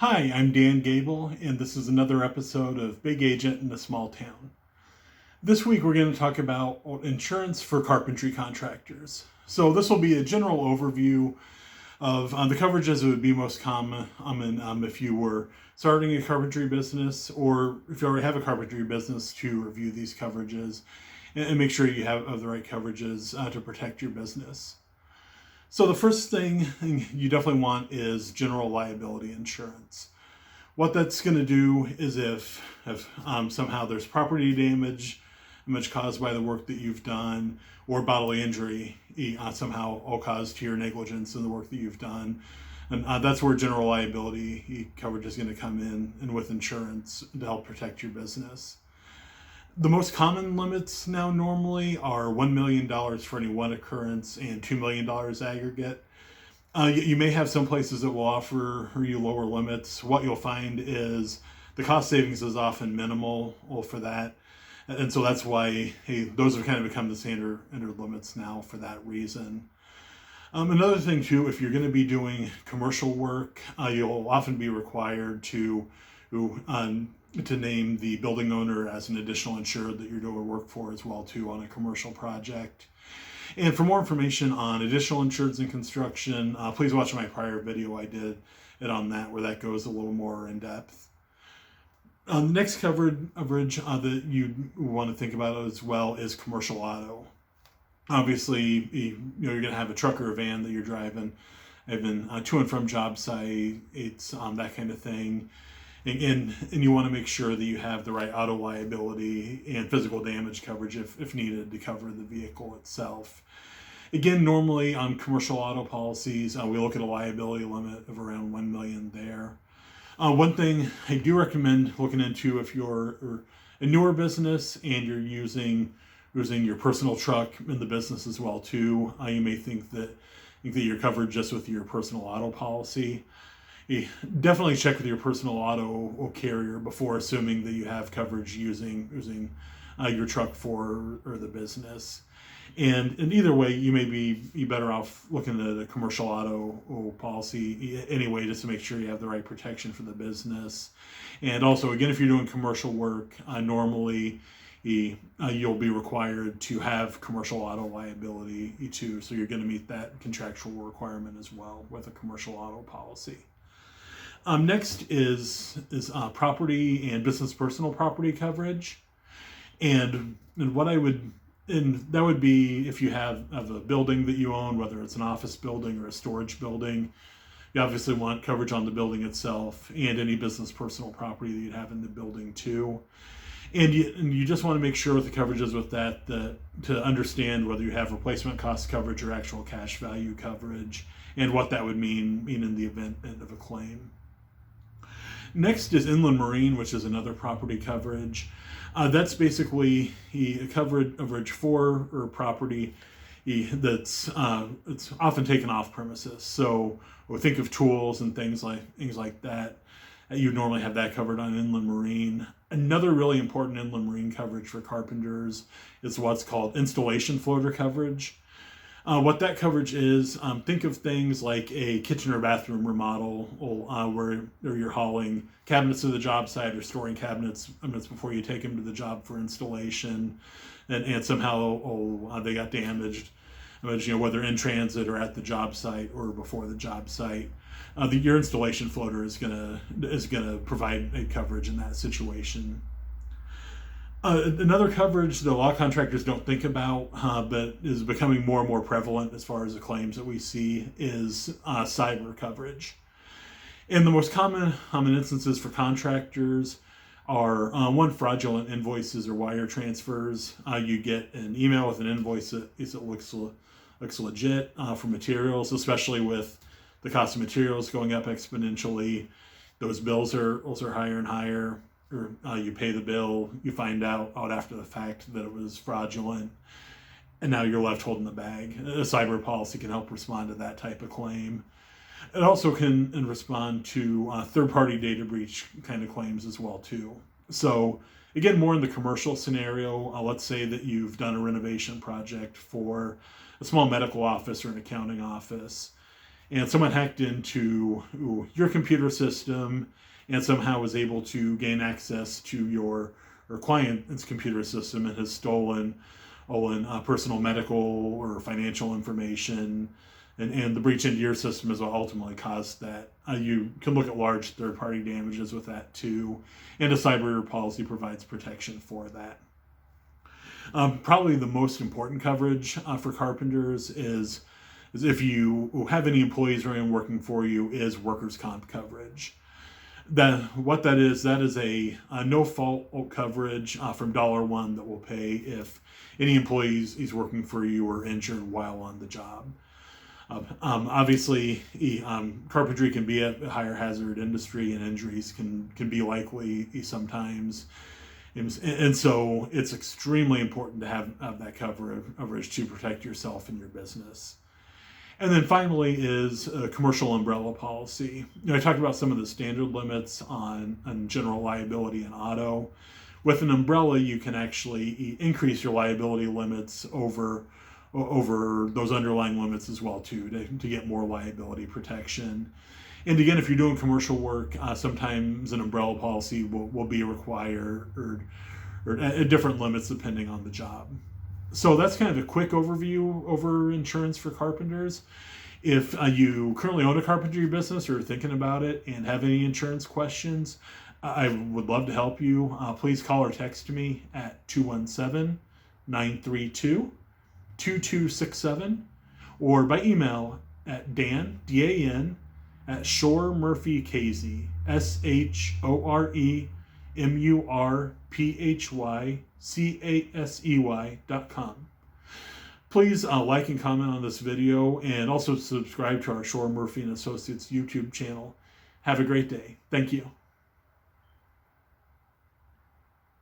Hi, I'm Dan Gable, and this is another episode of Big Agent in a Small Town. This week we're going to talk about insurance for carpentry contractors. So this will be a general overview of the coverages that would be most common if you were starting a carpentry business, or if you already have a carpentry business, to review these coverages and make sure you have the right coverages to protect your business. So the first thing you definitely want is general liability insurance. What that's going to do is if somehow there's property damage caused by the work that you've done, or bodily injury somehow all caused to your negligence in the work that you've done, and that's where general liability coverage is going to come in, and with insurance to help protect your business. The most common limits now normally are $1 million for any one occurrence and $2 million aggregate. You may have some places that will offer you lower limits. What you'll find is the cost savings is often minimal for that. And so that's why those have kind of become the standard limits now for that reason. Another thing too, if you're going to be doing commercial work, you'll often be required to name the building owner as an additional insured that you're doing work for as well too on a commercial project. And for more information on additional insureds in construction, please watch my prior video. I did it on that, where that goes a little more in depth. The next coverage that you want to think about as well is commercial auto. Obviously, you're going to have a truck or a van that you're driving, even to and from job site, that kind of thing. And you want to make sure that you have the right auto liability and physical damage coverage if needed to cover the vehicle itself. Again, normally on commercial auto policies, we look at a liability limit of around $1 million there. One thing I do recommend looking into, if you're a newer business and you're using your personal truck in the business as well too, you may think that you're covered just with your personal auto policy. You definitely check with your personal auto carrier before assuming that you have coverage using your truck for or the business. And either way, you may be better off looking at a commercial auto policy anyway, just to make sure you have the right protection for the business. And also, again, if you're doing commercial work, normally you'll be required to have commercial auto liability too. So you're going to meet that contractual requirement as well with a commercial auto policy. Next is property and business personal property coverage, and that would be if you have a building that you own, whether it's an office building or a storage building. You obviously want coverage on the building itself and any business personal property that you'd have in the building too. And you just want to make sure with the coverages with that to understand whether you have replacement cost coverage or actual cash value coverage, and what that would mean in the event of a claim. Next is inland marine, which is another property coverage. That's basically a coverage for or property that's it's often taken off premises. So think of tools and things like that. You normally have that covered on inland marine. Another really important inland marine coverage for carpenters is what's called installation floater coverage. What that coverage is, think of things like a kitchen or bathroom remodel, where you're hauling cabinets to the job site or storing cabinets minutes before you take them to the job for installation, and somehow they got damaged, whether in transit or at the job site or before the job site. Your installation floater is gonna provide a coverage in that situation. Another coverage that a lot of contractors don't think about, but is becoming more and more prevalent as far as the claims that we see, is cyber coverage. And the most common instances for contractors are fraudulent invoices or wire transfers. You get an email with an invoice that looks legit for materials, especially with the cost of materials going up exponentially. Those bills are also higher and higher. Or you pay the bill, you find out after the fact that it was fraudulent, and now you're left holding the bag. A cyber policy can help respond to that type of claim. It also can respond to third-party data breach kind of claims as well too. So again, more in the commercial scenario, let's say that you've done a renovation project for a small medical office or an accounting office, and someone hacked into your computer system and somehow was able to gain access to your or client's computer system and has stolen personal medical or financial information, and the breach into your system is what ultimately caused that. You can look at large third-party damages with that too, and a cyber policy provides protection for that. Probably the most important coverage for carpenters is if you have any employees working for you, is workers' comp coverage. What that is a no-fault coverage from $1 that will pay if any employees is working for you or injured while on the job. Obviously, carpentry can be a higher hazard industry, and injuries can be likely sometimes. And so it's extremely important to have that coverage to protect yourself and your business. And then finally is a commercial umbrella policy. I talked about some of the standard limits on general liability and auto. With an umbrella, you can actually increase your liability limits over those underlying limits as well too, to get more liability protection. And again, if you're doing commercial work, sometimes an umbrella policy will be required or at different limits depending on the job. So that's kind of a quick overview over insurance for carpenters. If you currently own a carpentry business or are thinking about it and have any insurance questions, I would love to help you. Please call or text me at 217-932-2267 or by email at Dan, D-A-N, at ShoreMurphyCasey, ShoreMurphyCasey.com. Please like and comment on this video, and also subscribe to our Shore Murphy & Associates YouTube channel. Have a great day. Thank you.